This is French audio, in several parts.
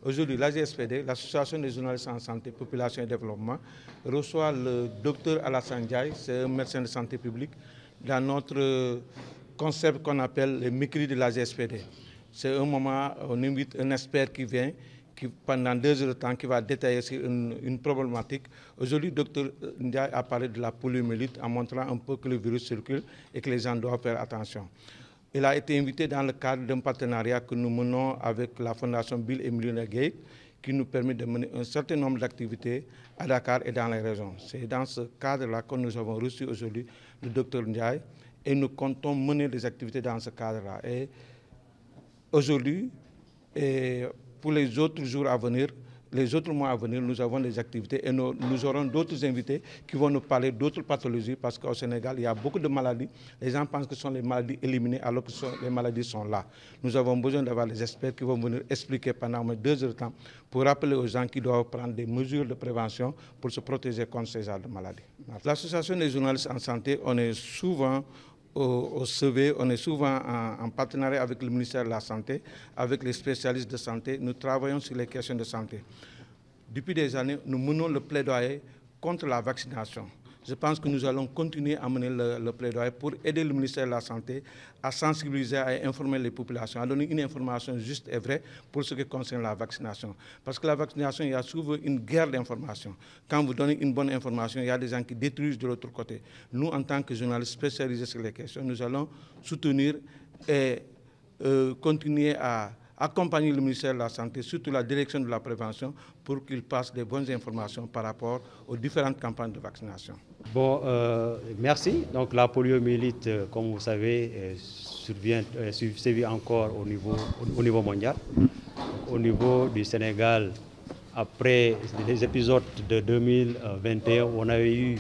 Aujourd'hui, l'AGSPD, l'Association des journalistes en santé, population et développement, reçoit le docteur Alassane Ndiaye, c'est un médecin de santé publique, dans notre concept qu'on appelle les micris de l'AGSPD. C'est un moment, on invite un expert qui vient, qui, pendant 2 heures de temps, qui va détailler sur une problématique. Aujourd'hui, le Dr Ndiaye a parlé de la poliomyélite en montrant un peu que le virus circule et que les gens doivent faire attention. Il a été invité dans le cadre d'un partenariat que nous menons avec la Fondation Bill et Melinda Gates, qui nous permet de mener un certain nombre d'activités à Dakar et dans les régions. C'est dans ce cadre-là que nous avons reçu aujourd'hui le Dr Ndiaye et nous comptons mener des activités dans ce cadre-là. Et aujourd'hui, pour les autres jours à venir, les autres mois à venir, nous avons des activités et nous aurons d'autres invités qui vont nous parler d'autres pathologies parce qu'au Sénégal, il y a beaucoup de maladies. Les gens pensent que ce sont les maladies éliminées alors que les maladies sont là. Nous avons besoin d'avoir des experts qui vont venir expliquer pendant 2 heures de temps pour rappeler aux gens qui doivent prendre des mesures de prévention pour se protéger contre ces genres de maladies. L'Association des journalistes en santé, on est souvent au CV, on est souvent en partenariat avec le ministère de la Santé, avec les spécialistes de santé. Nous travaillons sur les questions de santé. Depuis des années, nous menons le plaidoyer contre la vaccination. Je pense que nous allons continuer à mener le plaidoyer pour aider le ministère de la Santé à sensibiliser, à informer les populations, à donner une information juste et vraie pour ce qui concerne la vaccination. Parce que la vaccination, il y a souvent une guerre d'informations. Quand vous donnez une bonne information, il y a des gens qui détruisent de l'autre côté. Nous, en tant que journalistes spécialisés sur les questions, nous allons soutenir et continuer à accompagner le ministère de la Santé, surtout la direction de la prévention, pour qu'il passe des bonnes informations par rapport aux différentes campagnes de vaccination. Bon, merci. Donc la poliomyélite, comme vous savez, sévit encore au niveau mondial. Au niveau du Sénégal, après les épisodes de 2021, on a eu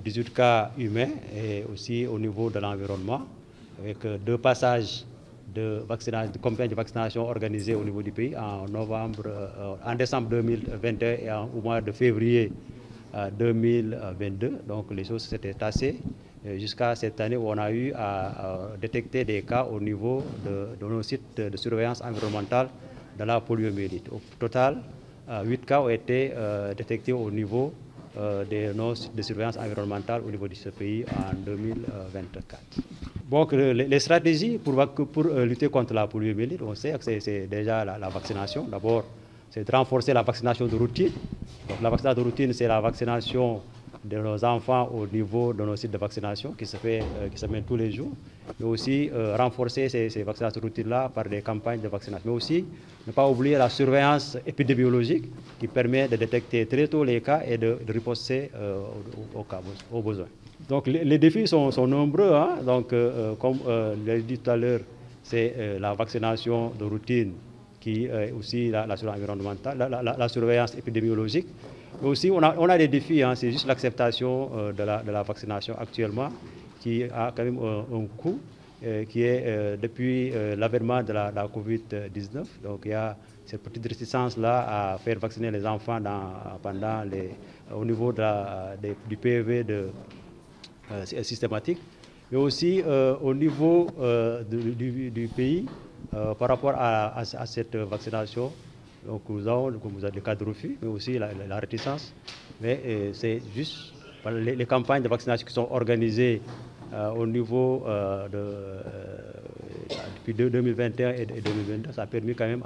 18 cas humains et aussi au niveau de l'environnement, avec 2 passages de campagne de vaccination organisée au niveau du pays en décembre 2021 et au mois de février 2022. Donc les choses s'étaient tassées jusqu'à cette année où on a eu à détecter des cas au niveau de nos sites de surveillance environnementale de la poliomyélite. Au total, 8 cas ont été détectés au niveau de nos sites de surveillance environnementale au niveau de ce pays en 2024. Donc, les stratégies pour lutter contre la poliomyélite, on sait que c'est déjà la vaccination. D'abord, c'est de renforcer la vaccination de routine. Donc, la vaccination de routine, c'est la vaccination de nos enfants au niveau de nos sites de vaccination qui se mènent tous les jours. Mais aussi renforcer ces vaccinations de routine-là par des campagnes de vaccination. Mais aussi, ne pas oublier la surveillance épidémiologique qui permet de détecter très tôt les cas et de riposter aux besoins. Donc les défis sont nombreux. Hein? Donc, comme je l'ai dit tout à l'heure, c'est la vaccination de routine qui est aussi la surveillance environnementale, la surveillance épidémiologique. Mais aussi, on a des défis, hein? C'est juste l'acceptation de la vaccination actuellement qui a quand même un coût qui est depuis l'avènement de la COVID-19. Donc il y a cette petite réticence-là à faire vacciner les enfants au niveau du PEV systématique, mais aussi au niveau du pays par rapport à cette vaccination. Donc nous avons des cas de refus, mais aussi la réticence. Mais c'est juste les campagnes de vaccination qui sont organisées au niveau depuis 2021 et 2022, ça a permis quand même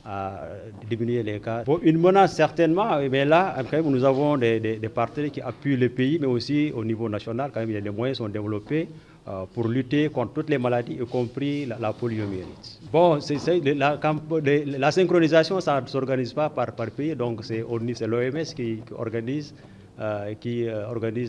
à diminuer les cas. Bon, une menace certainement, mais là, quand même, nous avons des partenaires qui appuient le pays, mais aussi au niveau national, quand même, les moyens sont développés pour lutter contre toutes les maladies, y compris la poliomyélite. Bon, la synchronisation, ça ne s'organise pas par pays, donc c'est l'OMS qui organise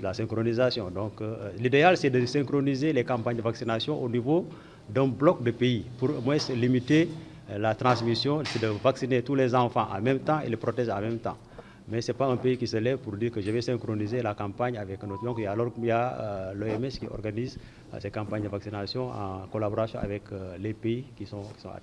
la synchronisation. Donc l'idéal, c'est de synchroniser les campagnes de vaccination au niveau d'un bloc de pays pour au moins limiter la transmission, c'est de vacciner tous les enfants en même temps et les protéger en même temps. Mais ce n'est pas un pays qui se lève pour dire que je vais synchroniser la campagne avec un autre. Donc il y a l'OMS qui organise ces campagnes de vaccination en collaboration avec les pays qui sont à